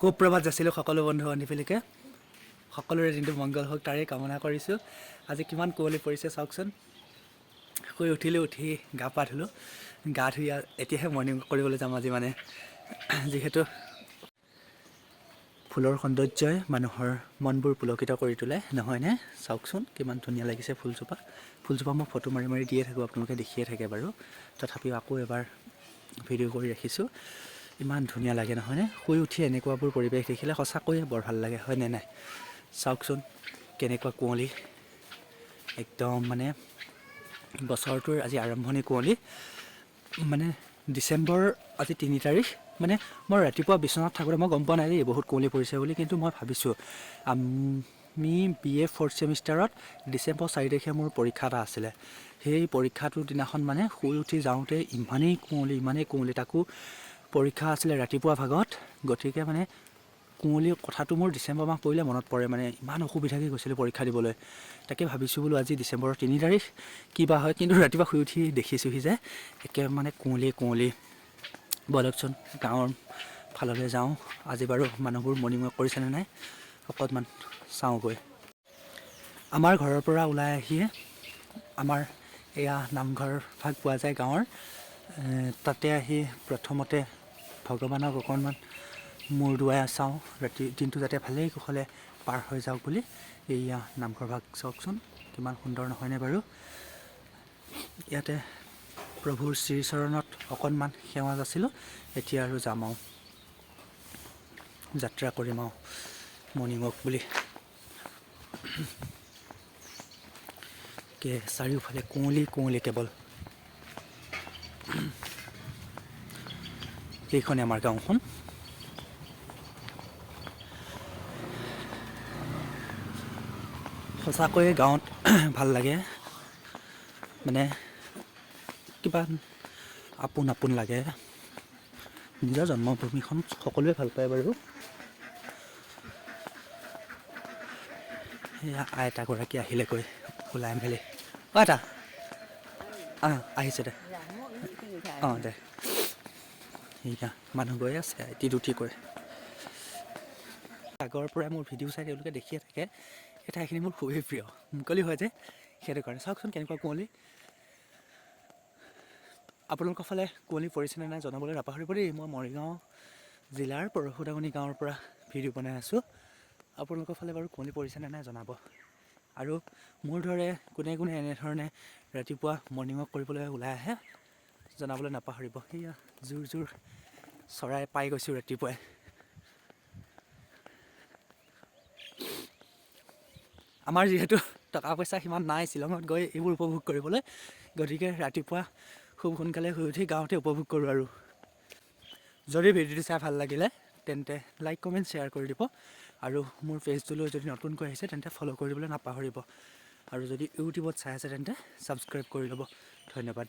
সুপ্ৰভাত যাছিলোঁ সকলো বন্ধু বান্ধৱীলৈকে সকলোৰে দিনটো মংগল হওক তাৰে কামনা কৰিছোঁ। আজি কিমান কুঁৱলী পৰিছে চাওকচোন। শুই উঠিলোঁ, উঠি গা পা ধুলোঁ, গা ধুই এতিয়াহে মৰ্ণিং ৱাক কৰিবলৈ যাম আজি মানে যিহেতু ফুলৰ সৌন্দৰ্যই মানুহৰ মনবোৰ পুলকিত কৰি তোলে নহয়নে? চাওকচোন কিমান ধুনীয়া লাগিছে ফুলজোপা মই ফটো মাৰি মাৰি দিয়ে থাকোঁ, আপোনালোকে দেখিয়ে থাকে বাৰু। তথাপিও আকৌ এবাৰ ভিডিঅ' কৰি ৰাখিছোঁ। ইমান ধুনীয়া লাগে নহয়নে? শুই উঠি এনেকুৱাবোৰ পৰিৱেশ দেখিলে সঁচাকৈয়ে বৰ ভাল লাগে হয়নে নাই? চাওকচোন কেনেকুৱা কুঁৱলী, একদম মানে বছৰটোৰ আজি আৰম্ভণি কুঁৱলী। মানে ডিচেম্বৰ আজি 3 তাৰিখ। মানে মই ৰাতিপুৱা বিচনাত থাকোঁতে মই গম পোৱা নাই দেই বহুত কুঁৱলী পৰিছে বুলি, কিন্তু মই ভাবিছোঁ আমি BA 4th ছেমিষ্টাৰত ডিচেম্বৰ 4 তাৰিখে মোৰ পৰীক্ষা এটা আছিলে। সেই পৰীক্ষাটোৰ দিনাখন মানে শুই উঠি যাওঁতে ইমানেই কুঁৱলী, তাকো পৰীক্ষা আছিলে ৰাতিপুৱা ভাগত। গতিকে মানে কুঁৱলীৰ কথাটো মোৰ ডিচেম্বৰ মাহ পৰিলে মনত পৰে, মানে ইমান অসুবিধাকৈ গৈছিলোঁ পৰীক্ষা দিবলৈ। তাকে ভাবিছোঁ বোলো আজি ডিচেম্বৰৰ 3 তাৰিখ কিবা হয়, কিন্তু ৰাতিপুৱা শুই উঠি দেখিছোঁহি যে একে মানে কুঁৱলী। বলকচোন গাঁৱৰ ফাললৈ যাওঁ। আজি বাৰু মানুহবোৰ মৰ্ণিং ৱাক কৰিছেনে নাই অকণমান চাওঁগৈ। আমাৰ ঘৰৰ পৰা ওলাই আহিয়ে আমাৰ এয়া নামঘৰ ভাগ পোৱা যায় গাঁৱৰ। তাতে আহি প্ৰথমতে ভগৱানক অকণমান মূৰ দোৱাই চাওঁ, ৰাতি দিনটো যাতে ভালেই কুশলে পাৰ হৈ যাওক বুলি। এয়া নামঘৰ ভাগ চাওকচোন কিমান সুন্দৰ নহয়নে বাৰু? ইয়াতে প্ৰভুৰ শ্ৰীচৰণত অকণমান সেৱা যাছিলোঁ। এতিয়া আৰু যাম আৰু যাত্ৰা কৰিম আৰু মৰ্ণিং ৱাক বুলি। চাৰিওফালে কুঁৱলী কেৱল। এইখনে আমাৰ গাঁওখন। সঁচাকৈয়ে গাঁৱত ভাল লাগে, মানে কিবা আপোন লাগে। নিজৰ জন্মভূমিখন সকলোৱে ভাল পায় বাৰু। সেয়া আইতাগৰাকী আহিলেগৈ ওলাই মেলি। আইতা আহিছে দে, দে। সেয়া মানুহ গৈ আছে এটি দুটি কৰে। আগৰ পৰাই মোৰ ভিডিঅ' চাই তেওঁলোকে দেখিয়ে থাকে। এই ঠাইখিনি মোৰ খুবেই প্ৰিয়, মুকলি হয় যে সেইটো কাৰণে। চাওকচোন কেনেকুৱা কুঁৱলী। আপোনালোকৰ ফালে কুঁৱলী পৰিছেনে নাই জনাবলৈ নাপাহৰিব দেই। মই মৰিগাঁও জিলাৰ পৰশুদামণি গাঁৱৰ পৰা ভিডিঅ' বনাই আছোঁ। আপোনালোকৰ ফালে বাৰু কুঁৱলী পৰিছেনে নাই জনাব। আৰু মোৰ দৰে কোনে এনেধৰণে ৰাতিপুৱা মৰ্ণিং ৱাক কৰিবলৈ ওলাই আহে জনাবলৈ নাপাহৰিব। সেয়া জোৰ চৰাই পাই গৈছোঁ ৰাতিপুৱাই। আমাৰ যিহেতু টকা পইচা সিমান নাই শ্বিলঙত গৈ এইবোৰ উপভোগ কৰিবলৈ, গতিকে ৰাতিপুৱা খুব সোনকালে শুই উঠি গাঁৱতে উপভোগ কৰোঁ। আৰু যদি ভিডিঅ'টো চাই ভাল লাগিলে তেন্তে লাইক কমেণ্ট শ্বেয়াৰ কৰি দিব। আৰু মোৰ পেজটোলৈ যদি নতুনকৈ আহিছে তেন্তে ফ'ল' কৰিবলৈ নাপাহৰিব। আৰু যদি ইউটিউবত চাই আছে তেন্তে ছাবস্ক্ৰাইব কৰি ল'ব। ধন্যবাদ।